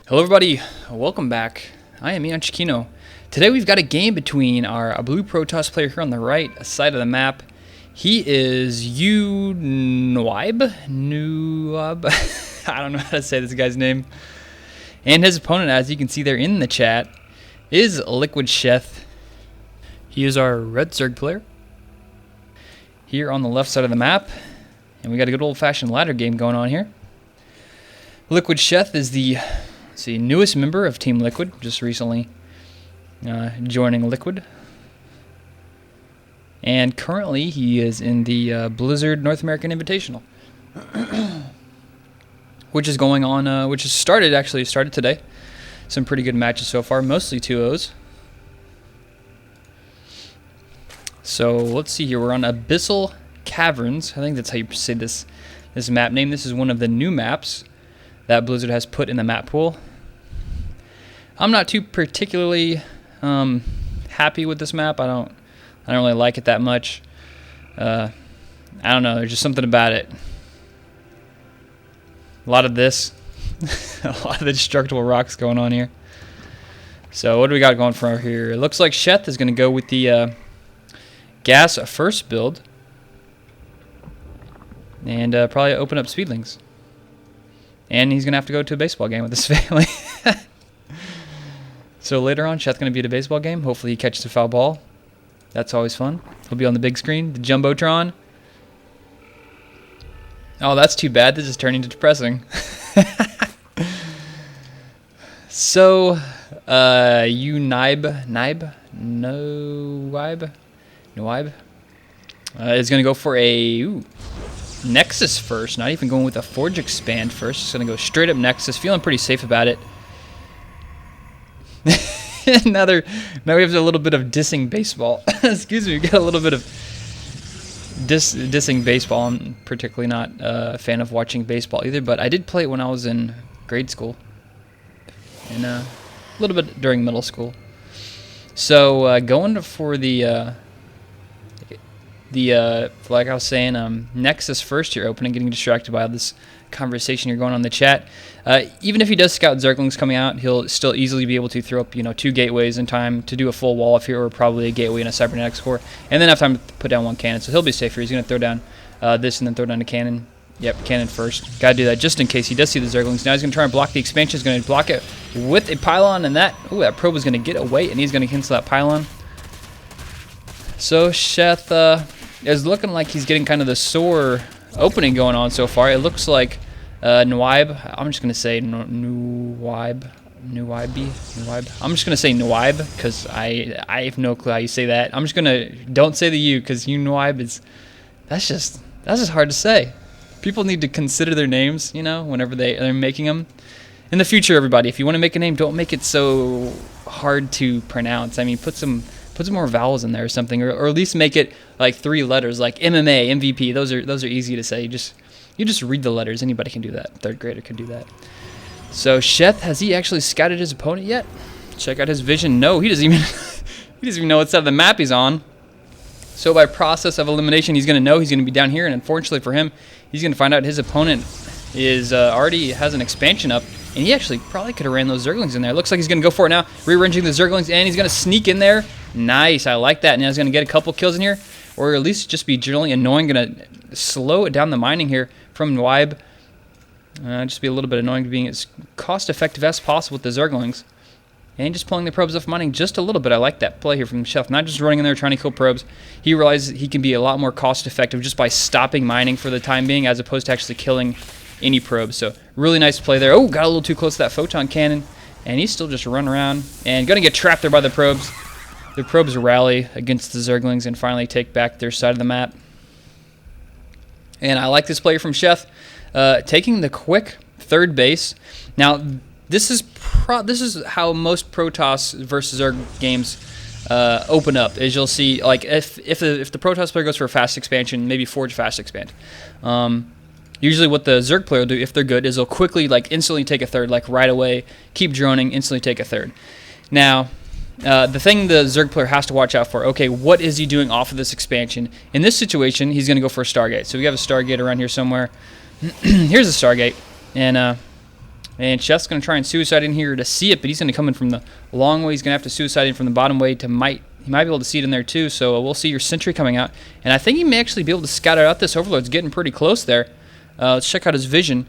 Hello everybody, welcome back. I am EonShiKeno. Today we've got a game between our blue Protoss player here on the right side of the map. He is uNyb? I don't know how to say this guy's name. And his opponent, as you can see there in the chat, is LiquidSheth. He is our red Zerg player here on the left side of the map. And we got a good old-fashioned ladder game going on here. LiquidSheth is the newest member of Team Liquid, just recently joining Liquid. And currently he is in the Blizzard North American Invitational, which is going on, which has started today. Some pretty good matches so far, mostly 2-0s. So let's see here, we're on Abyssal Caverns. I think that's how you say this map name. This is one of the new maps that Blizzard has put in the map pool. I'm not too particularly happy with this map. I don't really like it that much. I don't know. There's just something about it. A lot of this, a lot of the destructible rocks going on here. So what do we got going for here? It looks like Sheth is going to go with the gas first build, and probably open up speedlings. And he's going to have to go to a baseball game with his family. So later on, Sheth's going to be at a baseball game. Hopefully he catches a foul ball. That's always fun. He'll be on the big screen, the Jumbotron. Oh, that's too bad. This is turning to depressing. So, uNyb is going to go for a Nexus first. Not even going with a Forge Expand first. Just going to go straight up Nexus. Feeling pretty safe about it. now we have a little bit of dissing baseball. Excuse me, we got a little bit of dissing baseball. I'm particularly not a fan of watching baseball either, but I did play it when I was in grade school and a little bit during middle school. So going for the like I was saying, Nexus first here opening, getting distracted by all this conversation you're going on in the chat. Even if he does scout Zerglings coming out, he'll still easily be able to throw up, 2 gateways in time to do a full wall if he were probably a gateway and a cybernetics core, and then have time to put down one cannon. So he'll be safe here. He's going to throw down this and then throw down a cannon. Yep, cannon first. Got to do that just in case he does see the Zerglings. Now he's going to try and block the expansion. He's going to block it with a pylon, and that probe is going to get away, and he's going to cancel that pylon. So Sheth is looking like he's getting kind of the sore opening going on so far. It looks like uNyb. I'm just going to say uNyb. I'm just going to say uNyb because I have no clue how you say that. I'm just going to, don't say the U because uNyb is, that's just hard to say. People need to consider their names, whenever they're making them. In the future, everybody, if you want to make a name, don't make it so hard to pronounce. I mean, put some more vowels in there or something, or at least make it like 3 letters, like MMA, MVP. Those are easy to say. You just read the letters. Anybody can do that. 3rd grader can do that. So Sheth, has he actually scouted his opponent yet? Check out his vision. No, he doesn't even know what side of the map he's on. So by process of elimination, he's going to know he's going to be down here, and unfortunately for him, he's going to find out his opponent is already has an expansion up, and he actually probably could have ran those Zerglings in there. Looks like he's going to go for it now, rearranging the Zerglings, and he's going to sneak in there. Nice, I like that. Now he's going to get a couple kills in here, or at least just be generally annoying. Going to slow it down the mining here from uNyb. Just be a little bit annoying, being as cost-effective as possible with the Zerglings. And just pulling the probes off mining just a little bit. I like that play here from Sheth. Not just running in there trying to kill probes. He realizes he can be a lot more cost-effective just by stopping mining for the time being, as opposed to actually killing any probes. So really nice play there. Oh, got a little too close to that photon cannon. And he's still just running around and going to get trapped there by the probes. The probes rally against the Zerglings and finally take back their side of the map. And I like this play from Sheth, taking the quick 3rd base. Now, this is how most Protoss versus Zerg games open up. As you'll see, like if the Protoss player goes for a fast expansion, maybe Forge fast expand. Usually, what the Zerg player will do, if they're good, is they'll quickly, instantly take a 3rd, right away, keep droning, instantly take a 3rd. Now, the thing the Zerg player has to watch out for, okay, what is he doing off of this expansion? In this situation, he's going to go for a Stargate. So we have a Stargate around here somewhere. Here's a Stargate. And And Sheth's going to try and suicide in here to see it, but he's going to come in from the long way. He's going to have to suicide in from the bottom way to he might be able to see it in there too. So we'll see your sentry coming out. And I think he may actually be able to scout it out. This Overlord's getting pretty close there. Let's check out his vision.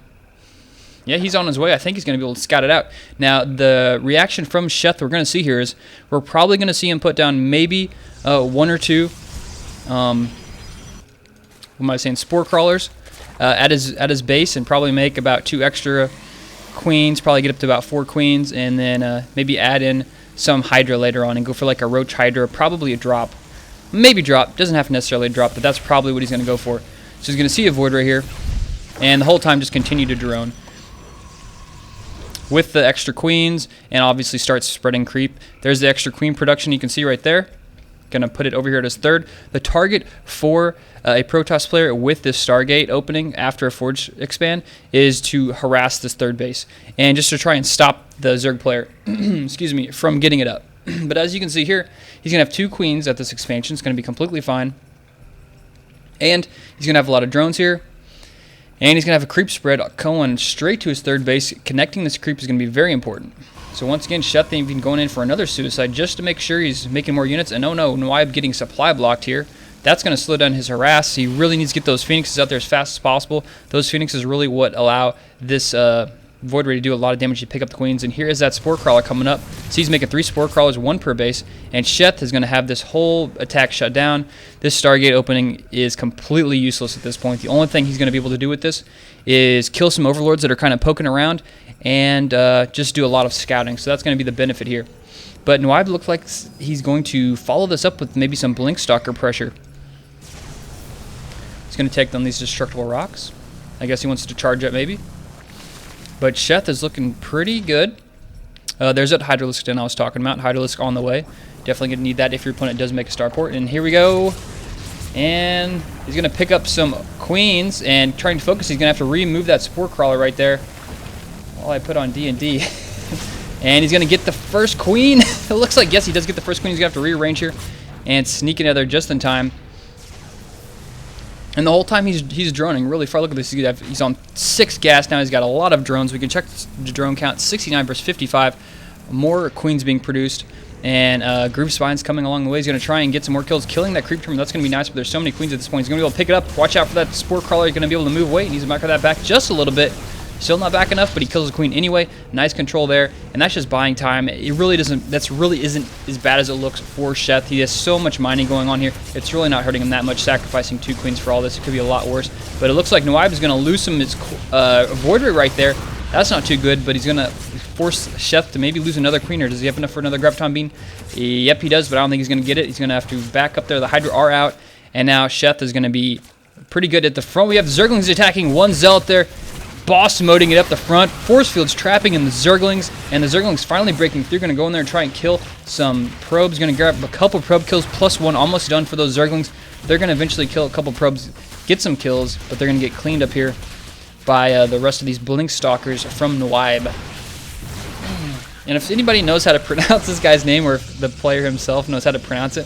Yeah, he's on his way. I think he's going to be able to scout it out. Now, the reaction from Sheth we're going to see here is we're probably going to see him put down maybe one or two, what am I saying, spore crawlers at his base, and probably make about 2 extra queens, probably get up to about 4 queens, and then maybe add in some Hydra later on and go for like a Roach Hydra, probably a drop. Maybe drop. Doesn't have to necessarily drop, but that's probably what he's going to go for. So he's going to see a Void right here, and the whole time just continue to drone with the extra queens, and obviously starts spreading creep. There's the extra queen production you can see right there. Gonna put it over here at his third. The target for a Protoss player with this Stargate opening after a Forge expand is to harass this third base, and just to try and stop the Zerg player excuse me, from getting it up. But as you can see here, he's gonna have 2 queens at this expansion. It's gonna be completely fine, and he's gonna have a lot of drones here. And he's going to have a creep spread going straight to his third base. Connecting this creep is going to be very important. So once again, Sheth even going in for another suicide just to make sure he's making more units. And oh no, uNyb getting supply blocked here. That's going to slow down his harass. He really needs to get those Phoenixes out there as fast as possible. Those Phoenixes really what allow this Void Ray to do a lot of damage to pick up the queens. And here is that Spore Crawler coming up. So he's making 3 Spore Crawlers, 1 per base. And Sheth is going to have this whole attack shut down. This Stargate opening is completely useless at this point. The only thing he's going to be able to do with this is kill some Overlords that are kind of poking around and just do a lot of scouting. So that's going to be the benefit here. But uNyb looks like he's going to follow this up with maybe some Blink Stalker pressure. He's going to take down these Destructible Rocks. I guess he wants to charge up maybe. But Sheth is looking pretty good. There's that Hydralisk Den I was talking about. Hydralisk on the way. Definitely going to need that if your opponent does make a starport. And here we go. And he's going to pick up some queens and trying to focus. He's going to have to remove that Spore Crawler right there. While I put on D&D. And he's going to get the first queen. It looks like, yes, he does get the first queen. He's going to have to rearrange here and sneak in there just in time. And the whole time he's droning really far. Look at this. He's on 6 gas now. He's got a lot of drones. We can check the drone count. 69 versus 55. More queens being produced. And Groove Spine's coming along the way. He's going to try and get some more kills. Killing that creep terminal. That's going to be nice, but there's so many queens at this point. He's going to be able to pick it up. Watch out for that Spore Crawler. He's going to be able to move away. He needs to back that back just a little bit. Still not back enough, but he kills the queen anyway. Nice control there, and that's just buying time. It really doesn't. That's really isn't as bad as it looks for Sheth. He has so much mining going on here. It's really not hurting him that much. Sacrificing 2 queens for all this, it could be a lot worse. But it looks like uNyb is going to lose some of his Void Ray right there. That's not too good, but he's going to force Sheth to maybe lose another queen. Or does he have enough for another Graviton Beam? Yep, he does, but I don't think he's going to get it. He's going to have to back up there. The Hydra are out, and now Sheth is going to be pretty good at the front. We have Zerglings attacking 1 Zealot there. Boss moding it up the front. Force fields trapping in the Zerglings, and the Zerglings finally breaking through. Going to go in there and try and kill some probes. Going to grab a couple probe kills, +1 almost done for those Zerglings. They're going to eventually kill a couple probes, get some kills, but they're going to get cleaned up here by the rest of these Blink Stalkers from uNyb. And if anybody knows how to pronounce this guy's name, or if the player himself knows how to pronounce it,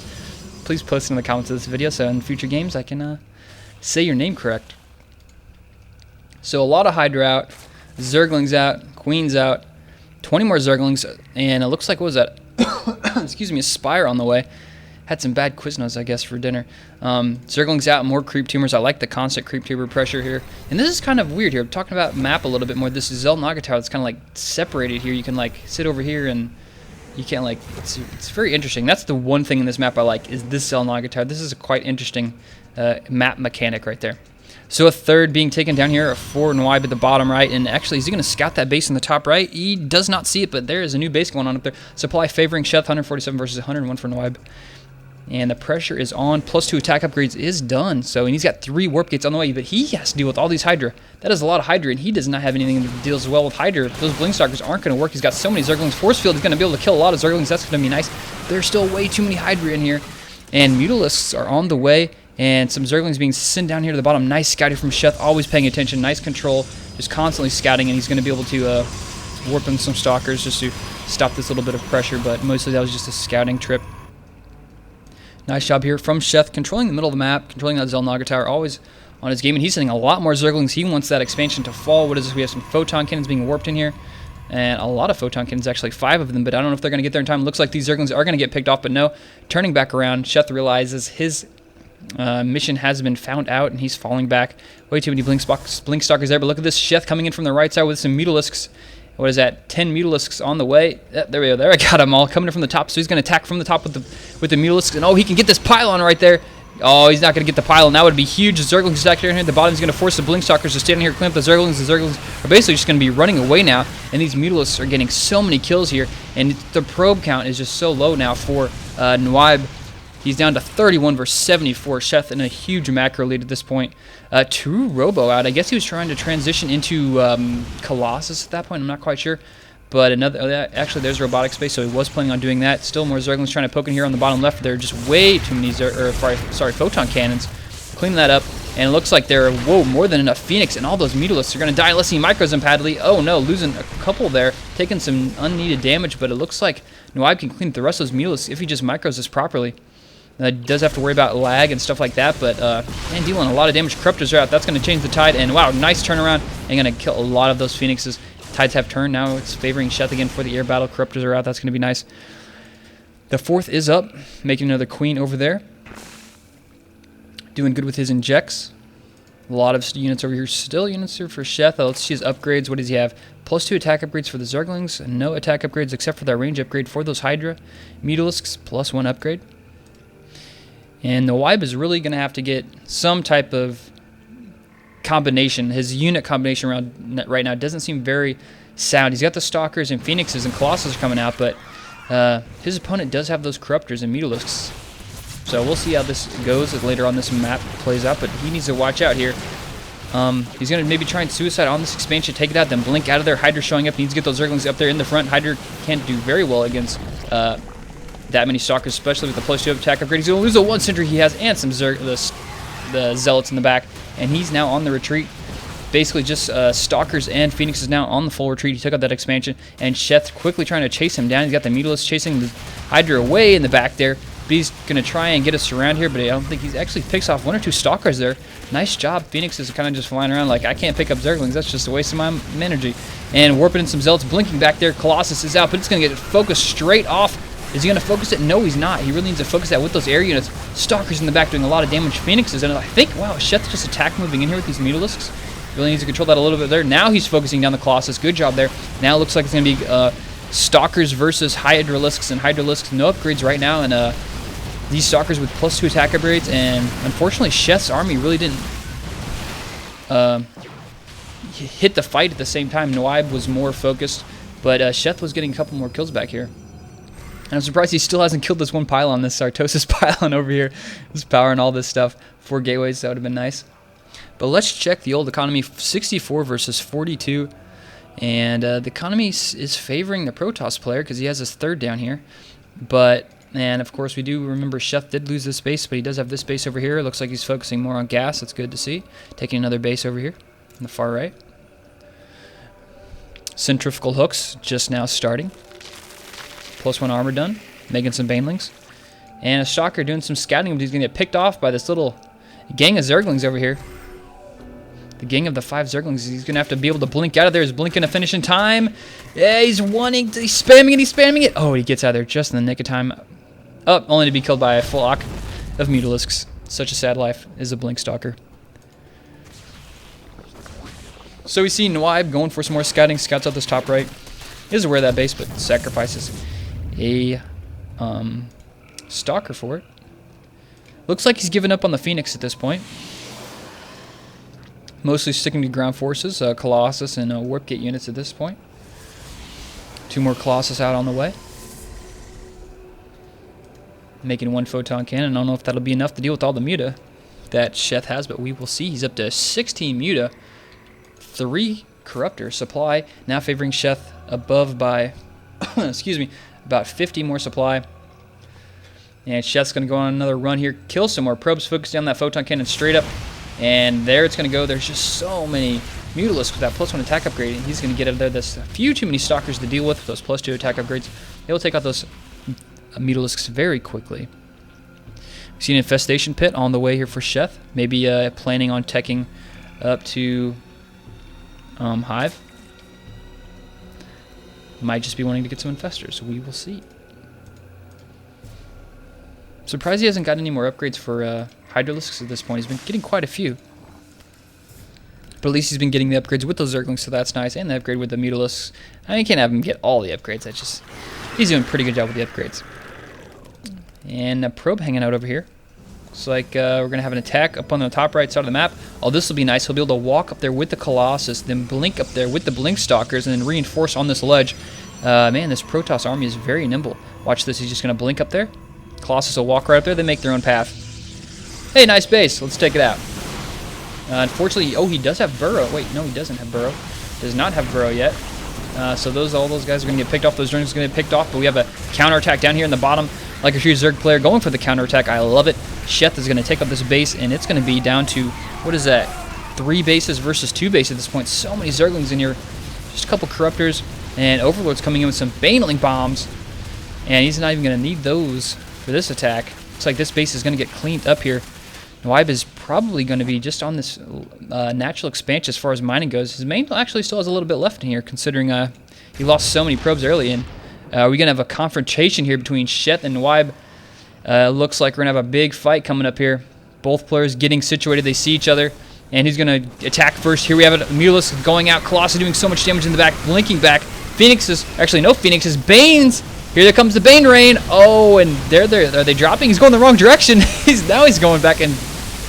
please post it in the comments of this video so in future games I can say your name correct. So a lot of Hydra out, Zerglings out, Queens out, 20 more Zerglings, and it looks like, what was that? Excuse me, a Spire on the way. Had some bad Quiznos, I guess, for dinner. Zerglings out, more creep tumors. I like the constant creep tumor pressure here. And this is kind of weird here. I'm talking about map a little bit more. This is Naga Tower that's kind of like separated here. You can like sit over here and you can't like, it's very interesting. That's the one thing in this map I like, is this Naga Tower. This is a quite interesting map mechanic right there. So a third being taken down here, a 4 uNyb at the bottom right, and actually is he going to scout that base in the top right? He does not see it, but there is a new base going on up there. Supply favoring Sheth, 147 versus 101 for uNyb. And the pressure is on, +2 attack upgrades is done. So, and he's got 3 warp gates on the way, but he has to deal with all these Hydra. That is a lot of Hydra, and he does not have anything that deals well with Hydra. Those Blink Stalkers aren't going to work. He's got so many Zerglings. Force Field is going to be able to kill a lot of Zerglings. That's going to be nice. There's still way too many Hydra in here. And Mutalisks are on the way. And some Zerglings being sent down here to the bottom. Nice scouting from Sheth, always paying attention. Nice control, just constantly scouting, and he's going to be able to warp in some Stalkers just to stop this little bit of pressure, but mostly that was just a scouting trip. Nice job here from Sheth, controlling the middle of the map, controlling that Naga Tower, always on his game, and he's sending a lot more Zerglings. He wants that expansion to fall. What is this? We have some Photon Cannons being warped in here. And a lot of photon cannons, actually 5 of them, but I don't know if they're going to get there in time. Looks like these Zerglings are going to get picked off, but no. Turning back around, Sheth realizes his mission has been found out, and he's falling back. Way too many Blink Stalkers there, but look at this Sheth coming in from the right side with some Mutalisks. What is that? 10 Mutalisks on the way. There we go. There, I got them all coming in from the top. So he's going to attack from the top with the Mutalisks. And oh, he can get this pylon right there. Oh, he's not going to get the pylon. That would be huge. The Zerglings stacked down here. The bottom is going to force the Blinkstalkers to stand here, clamp the Zerglings. The Zerglings are basically just going to be running away now. And these Mutalisks are getting so many kills here. And the probe count is just so low now for uNyb. He's down to 31 versus 74. Sheth in a huge macro lead at this point. True Robo out. I guess he was trying to transition into Colossus at that point. I'm not quite sure. But actually, there's Robotic Space, so he was planning on doing that. Still more Zerglings trying to poke in here on the bottom left. There are just way too many Photon Cannons. Clean that up. And it looks like there are, more than enough Phoenix, and all those Mutalisks are going to die unless he micros them badly. Oh no, losing a couple there. Taking some unneeded damage, but it looks like uNyb can clean up the rest of those Mutalisks if he just micros this properly. Does have to worry about lag and stuff like that, but man, dealing a lot of damage. Corruptors are out. That's going to change the tide, and wow, nice turnaround. And going to kill a lot of those Phoenixes. Tides have turned. Now it's favoring Sheth again for the air battle. Corruptors are out. That's going to be nice. The 4th is up, making another Queen over there. Doing good with his injects. A lot of units over here. Still units here for Sheth. Let's see his upgrades. What does he have? +2 attack upgrades for the Zerglings. No attack upgrades except for that range upgrade for those Hydra. Mutalisks, +1 upgrade. And uNyb is really going to have to get some type of combination. His unit combination around right now doesn't seem very sound. He's got the Stalkers and Phoenixes and Colossus coming out, but his opponent does have those Corruptors and Mutalisks. So we'll see how this goes as later on this map plays out, but he needs to watch out here. He's going to maybe try and suicide on this expansion, take it out, then blink out of there. Hydra showing up. He needs to get those Zerglings up there in the front. Hydra can't do very well against that many Stalkers, especially with the +2 attack upgrade. He's going to lose the 1 Sentry he has and some the Zealots in the back, and he's now on the retreat. Basically just Stalkers and Phoenix is now on the full retreat. He took out that expansion, and Sheth quickly trying to chase him down. He's got the Mutalisks chasing the Hydra away in the back there. But he's going to try and get us around here, but I don't think he actually picks off 1 or 2 Stalkers there. Nice job. Phoenix is kind of just flying around like, I can't pick up Zerglings. That's just a waste of my energy. And warping in some Zealots, blinking back there. Colossus is out, but it's going to get focused straight off. Is he going to focus it? No, he's not. He really needs to focus that with those air units. Stalkers in the back doing a lot of damage. Phoenixes, and I think, wow, Sheth just attack moving in here with these Mutalisks. Really needs to control that a little bit there. Now he's focusing down the Colossus. Good job there. Now it looks like it's going to be Stalkers versus Hydralisks, and Hydralisks no upgrades right now, and these Stalkers with +2 attack upgrades, and unfortunately Sheth's army really didn't hit the fight at the same time. uNyb was more focused, but Sheth was getting a couple more kills back here. And I'm surprised he still hasn't killed this one pylon, this Sartosis pylon over here. This power and all this stuff. 4 gateways, that would have been nice. But let's check the old economy. 64 versus 42. And the economy is favoring the Protoss player because he has his 3rd down here. But, and of course we do remember Sheth did lose this base, but he does have this base over here. It looks like he's focusing more on gas. That's good to see. Taking another base over here on the far right. Centrifugal hooks just now starting. +1 armor done, making some Banelings. And a Stalker doing some scouting, but he's going to get picked off by this little gang of Zerglings over here. The gang of the 5 Zerglings. He's going to have to be able to blink out of there. He's blinking to finish in time. Yeah, he's spamming it. Oh, he gets out of there just in the nick of time. Oh, only to be killed by a full Ock of Mutalisks. Such a sad life is a Blink Stalker. So we see uNyb going for some more scouting. Scouts out this top right. He doesn't wear that base, but sacrifices a Stalker for it. Looks like he's given up on the Phoenix at this point. Mostly sticking to ground forces, Colossus and Warp Gate units at this point. 2 more Colossus out on the way. Making 1 Photon Cannon. I don't know if that'll be enough to deal with all the Muta that Sheth has, but we will see. He's up to 16 Muta. 3 Corruptor supply. Now favoring Sheth above by, excuse me, about 50 more supply. And Sheth's going to go on another run here. Kill some more probes. Focus down that Photon Cannon straight up. And there it's going to go. There's just so many Mutalisks with that +1 attack upgrade. And he's going to get out of there. There's a few too many Stalkers to deal with. Those +2 attack upgrades. He'll take out those Mutalisks very quickly. We see an Infestation Pit on the way here for Sheth. Maybe planning on teching up to Hive. Might just be wanting to get some infestors. We will see. Surprised he hasn't got any more upgrades for Hydralisks at this point. He's been getting quite a few. But at least he's been getting the upgrades with those Zerglings, so that's nice. And the upgrade with the Mutalisks. I mean, you can't have him get all the upgrades. That's just... He's doing a pretty good job with the upgrades. And a probe hanging out over here. Looks like we're going to have an attack up on the top right side of the map. Oh, this will be nice. He'll be able to walk up there with the Colossus, then blink up there with the Blink Stalkers, and then reinforce on this ledge. Man, this Protoss army is very nimble. Watch this. He's just going to blink up there. Colossus will walk right up there. They make their own path. Hey, nice base. Let's take it out. Unfortunately, oh, he does have Burrow. Wait, no, he doesn't have Burrow. Does not have Burrow yet. So all those guys are going to get picked off. Those drones are going to get picked off. But we have a counterattack down here in the bottom. Like a true Zerg player going for the counterattack. I love it. Sheth is going to take up this base, and it's going to be down to, what is that? 3 bases versus 2 bases at this point. So many Zerglings in here. Just a couple Corruptors, and Overlord's coming in with some Baneling bombs. And he's not even going to need those for this attack. Looks like this base is going to get cleaned up here. uNyb is probably going to be just on this natural expansion as far as mining goes. His main actually still has a little bit left in here, considering he lost so many probes early. And we're going to have a confrontation here between Sheth and uNyb. Looks like we're going to have a big fight coming up here. Both players getting situated. They see each other. And he's going to attack first. Here we have it. Mutalisk going out. Colossus doing so much damage in the back. Blinking back. Phoenixes. Actually, no Phoenixes. Banes. Here there comes the Bane Rain. Oh, and are they dropping? He's going the wrong direction. Now he's going back, and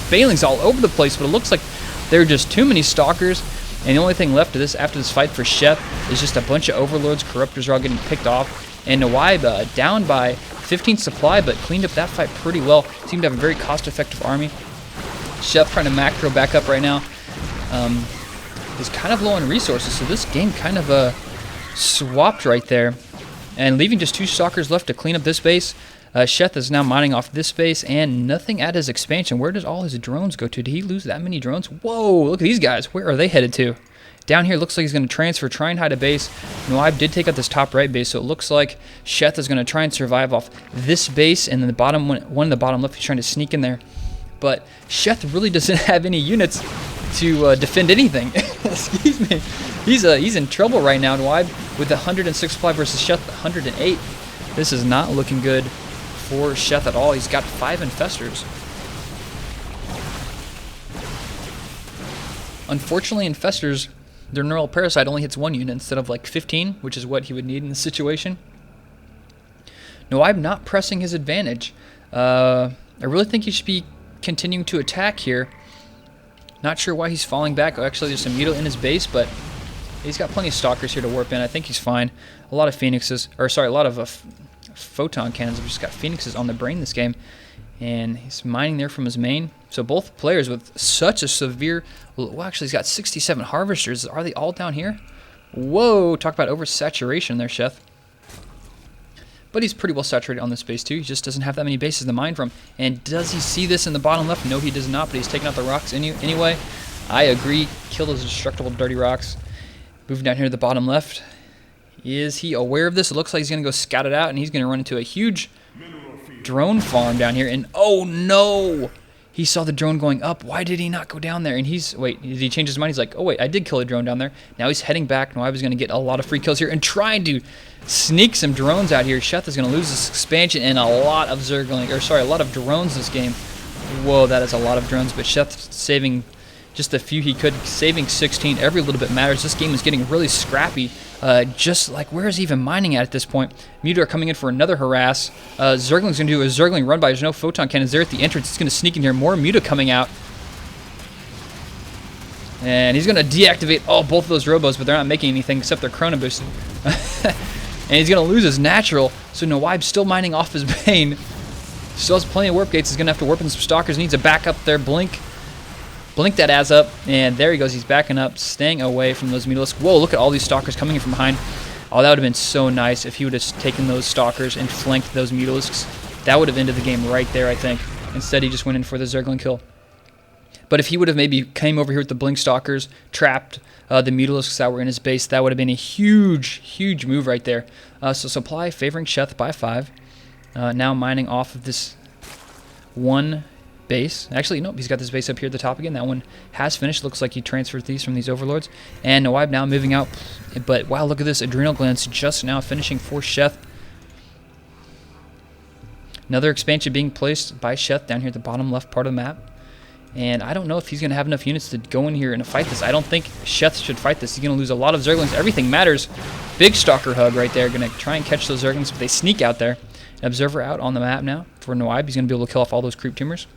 Baneling's all over the place. But it looks like there are just too many Stalkers. And the only thing left of this after this fight for Sheth is just a bunch of Overlords. Corruptors are all getting picked off. And uNyb down by 15 supply, but cleaned up that fight pretty well. Seemed to have a very cost-effective army. Sheth trying to macro back up right now. Is kind of low on resources, so this game kind of swapped right there. And leaving just 2 Stalkers left to clean up this base. Sheth is now mining off this base, and nothing at his expansion. Where does all his drones go to? Did he lose that many drones? Whoa, look at these guys. Where are they headed to? Down here, looks like he's going to transfer, try and hide a base. uNyb did take out this top right base, so it looks like Sheth is going to try and survive off this base, and then the bottom one in the bottom left, he's trying to sneak in there. But Sheth really doesn't have any units to defend anything. Excuse me. He's in trouble right now, uNyb, with 106 supply versus Sheth 108. This is not looking good for Sheth at all. He's got 5 infestors. Unfortunately, infestors, their neural parasite only hits 1 unit instead of like 15, which is what he would need in this situation. uNyb not pressing his advantage. I really think he should be continuing to attack here. Not sure why he's falling back. Oh, actually, there's some Muto in his base, but he's got plenty of Stalkers here to warp in. I think he's fine. A lot of Phoenixes, or sorry, a lot of Photon Cannons. I've just got Phoenixes on the brain this game. And he's mining there from his main. So both players with such a severe... Well, actually, he's got 67 Harvesters. Are they all down here? Whoa, talk about oversaturation there, Sheth. But he's pretty well saturated on this base, too. He just doesn't have that many bases to mine from. And does he see this in the bottom left? No, he does not, but he's taking out the rocks anyway. I agree. Kill those destructible dirty rocks. Moving down here to the bottom left. Is he aware of this? It looks like he's going to go scout it out, and he's going to run into a huge drone farm down here. And oh, no! He saw the drone going up. Why did he not go down there? And wait, did he change his mind? He's like, oh, wait, I did kill a drone down there. Now he's heading back. uNyb is going to get a lot of free kills here and trying to sneak some drones out here. Sheth is going to lose this expansion and a lot of a lot of drones this game. Whoa, that is a lot of drones. But Sheth saving just the few he could, saving 16. Every little bit matters. This game is getting really scrappy. Just like, where is he even mining at this point? Muto are coming in for another harass. Zergling's going to do a Zergling run by. There's no Photon Cannons there at the entrance. It's going to sneak in here. More Muto coming out. And he's going to deactivate both of those Robos, but they're not making anything except their Chrono Boost. And he's going to lose his natural. So uNyb still mining off his Bane. Still has plenty of warp gates. He's going to have to warp in some Stalkers. Needs a backup there. Blink that ass up, and there he goes. He's backing up, staying away from those Mutalisks. Whoa, look at all these Stalkers coming in from behind. Oh, that would have been so nice if he would have taken those Stalkers and flanked those Mutalisks. That would have ended the game right there, I think. Instead, he just went in for the Zergling kill. But if he would have maybe came over here with the Blink Stalkers, trapped the Mutalisks that were in his base, that would have been a huge, huge move right there. So supply favoring Sheth by 5. Now mining off of this one base. Actually, nope, he's got this base up here at the top again. That one has finished. Looks like he transferred these from these overlords. And uNyb now moving out. But wow, look at this. Adrenal glands just now finishing for Sheth. Another expansion being placed by Sheth down here at the bottom left part of the map. And I don't know if he's going to have enough units to go in here and fight this. I don't think Sheth should fight this. He's going to lose a lot of Zerglings. Everything matters. Big Stalker hug right there. Going to try and catch those Zerglings, but they sneak out there. An Observer out on the map now for uNyb. He's going to be able to kill off all those creep tumors.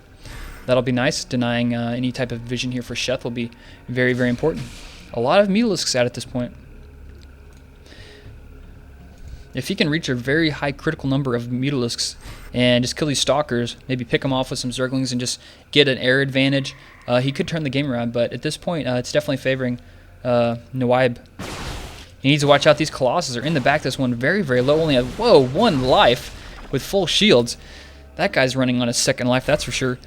That'll be nice. Denying any type of vision here for Sheth will be very, very important. A lot of Mutalisks out at this point. If he can reach a very high critical number of Mutalisks and just kill these Stalkers, maybe pick them off with some Zerglings and just get an air advantage, he could turn the game around. But at this point, it's definitely favoring uNyb. He needs to watch out. These Colossus are in the back. This one very, very low. Only has, whoa, 1 life with full shields. That guy's running on his 2nd life, that's for sure.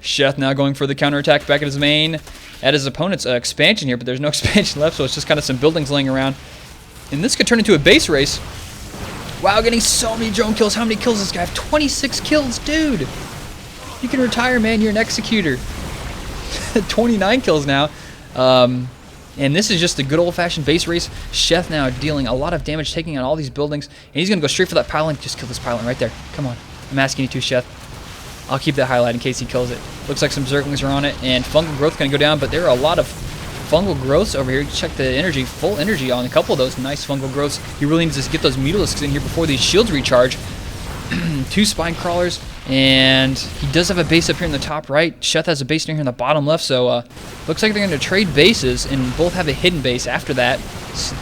Sheth now going for the counterattack back at his main. At his opponent's expansion here, but there's no expansion left, so it's just kind of some buildings laying around. And this could turn into a base race. Wow, getting so many drone kills. How many kills does this guy have? 26 kills, dude. You can retire, man. You're an executor. 29 kills now. And this is just a good old-fashioned base race. Sheth now dealing a lot of damage, taking out all these buildings. And he's going to go straight for that pylon. Just kill this pylon right there. Come on. I'm asking you to, Sheth. I'll keep that highlight in case he kills it. Looks like some Zerglings are on it. And fungal growth going to go down, but there are a lot of fungal growths over here. Check the energy, full energy on a couple of those nice fungal growths. He really needs to get those Mutalisks in here before these shields recharge. 2 spine crawlers, and he does have a base up here in the top right. Sheth has a base down here in the bottom left, so looks like they're going to trade bases and both have a hidden base after that.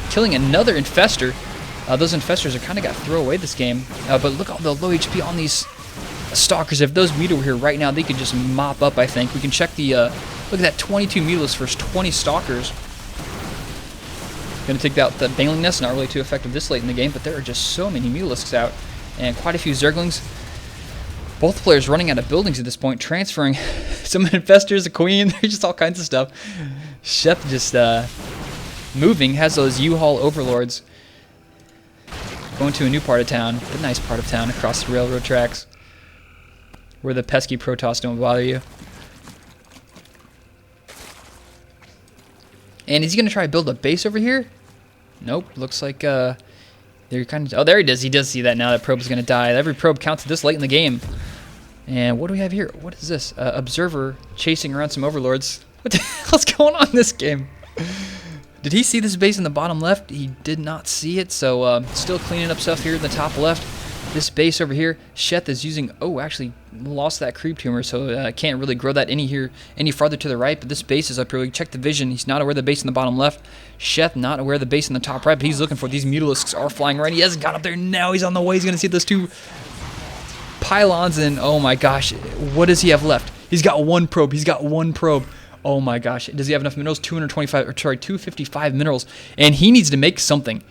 Killing another Infestor. Those Infestors are kind of got to throw away this game, but look at all the low HP on these Stalkers. If those Mute were here right now, they could just mop up, I think. We can check the, look at that, 22 Mutalisks versus 20 Stalkers. Going to take out the Baneling Nest, not really too effective this late in the game, but there are just so many Mutalisks out. And quite a few Zerglings. Both players running out of buildings at this point, transferring some Infestors, a Queen, there's just all kinds of stuff. Sheth just moving, has those U-Haul Overlords. Going to a new part of town, a nice part of town across the railroad tracks, where the pesky Protoss don't bother you. And is he going to try to build a base over here? Nope, looks like they're kind of... Oh, there he does. He does see that now. That probe is going to die. Every probe counts this late in the game. And what do we have here? What is this? Observer chasing around some overlords. What the hell's going on in this game? Did he see this base in the bottom left? He did not see it. So still cleaning up stuff here in the top left. This base over here, Sheth is using... Oh, actually lost that creep tumor, so can't really grow that any farther to the right. But this base is up here. We check the vision. He's not aware of the base in the bottom left. Sheth not aware of the base in the top right, but he's looking for these Mutalisks are flying right. He hasn't got up there. Now he's on the way. He's going to see those 2 pylons, and oh my gosh, what does he have left? He's got 1 probe. He's got 1 probe. Oh my gosh, does he have enough minerals? 255 minerals, and he needs to make something.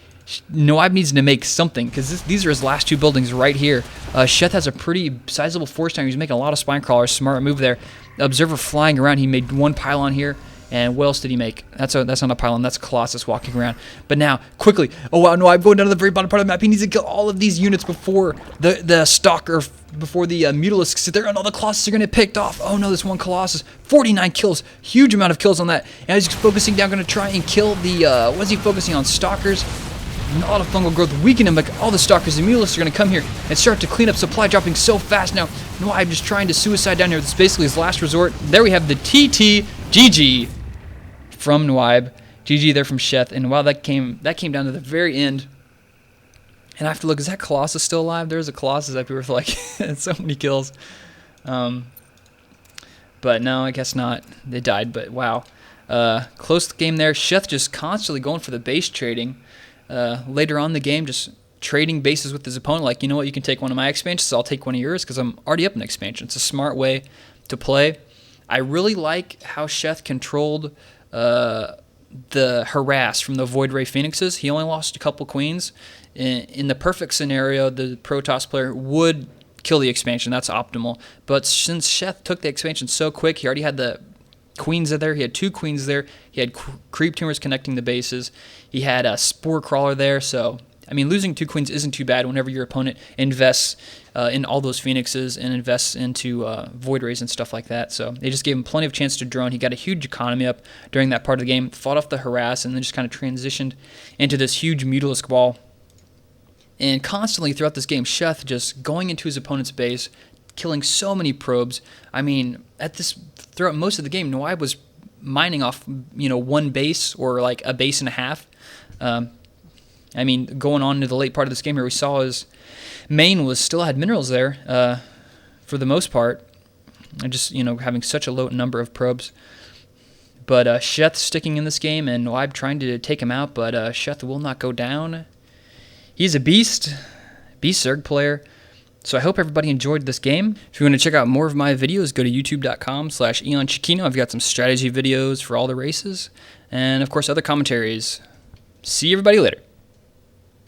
uNyb needs to make something, because these are his last 2 buildings right here. Sheth has a pretty sizable force down. He's making a lot of spine crawlers. Smart move there. Observer flying around. He made 1 pylon here. And what else did he make? That's not a pylon. That's Colossus walking around. But now, quickly. Oh, wow, no, I'm going down to the very bottom part of the map. He needs to kill all of these units before the Stalker, before the Mutalisks sit there, and all the Colossus are going to get picked off. Oh, no, this 1 Colossus. 49 kills. Huge amount of kills on that. And he's focusing down, going to try and kill the... what is he focusing on? Stalkers. A lot of fungal growth weaken him. Like all the Stalkers and Mutalisks are going to come here and start to clean up supply, dropping so fast now. uNyb just trying to suicide down here. This is basically his last resort. There we have the TT GG from uNyb. GG there from Sheth. And wow, that came down to the very end. And I have to look, is that Colossus still alive? There's a Colossus up here with like so many kills. But no, I guess not. They died, but wow. Close game there. Sheth just constantly going for the base trading. Later on in the game, just trading bases with his opponent. Like, you know what, you can take one of my expansions, so I'll take one of yours because I'm already up an expansion. It's a smart way to play. I really like how Sheth controlled the harass from the Void Ray Phoenixes. He only lost a couple queens. In the perfect scenario, the Protoss player would kill the expansion. That's optimal. But since Sheth took the expansion so quick, he already had the queens there. He had 2 queens there. He had creep tumors connecting the bases. He had a spore crawler there. So I mean, losing 2 queens isn't too bad whenever your opponent invests in all those phoenixes and invests into void rays and stuff like that. So they just gave him plenty of chance to drone. He got a huge economy up during that part of the game, fought off the harass, and then just kind of transitioned into this huge Mutalisk wall. And constantly throughout this game, Sheth just going into his opponent's base, killing so many probes. I mean, throughout most of the game, uNyb was mining off, one base or like a base and a half. I mean, going on to the late part of this game here, we saw his main still had minerals there for the most part, and just having such a low number of probes. But Sheth sticking in this game, and uNyb trying to take him out, but Sheth will not go down. He's a beast Zerg player. So I hope everybody enjoyed this game. If you want to check out more of my videos, go to youtube.com/EonShiKeno. I've got some strategy videos for all the races, and of course other commentaries. See everybody later.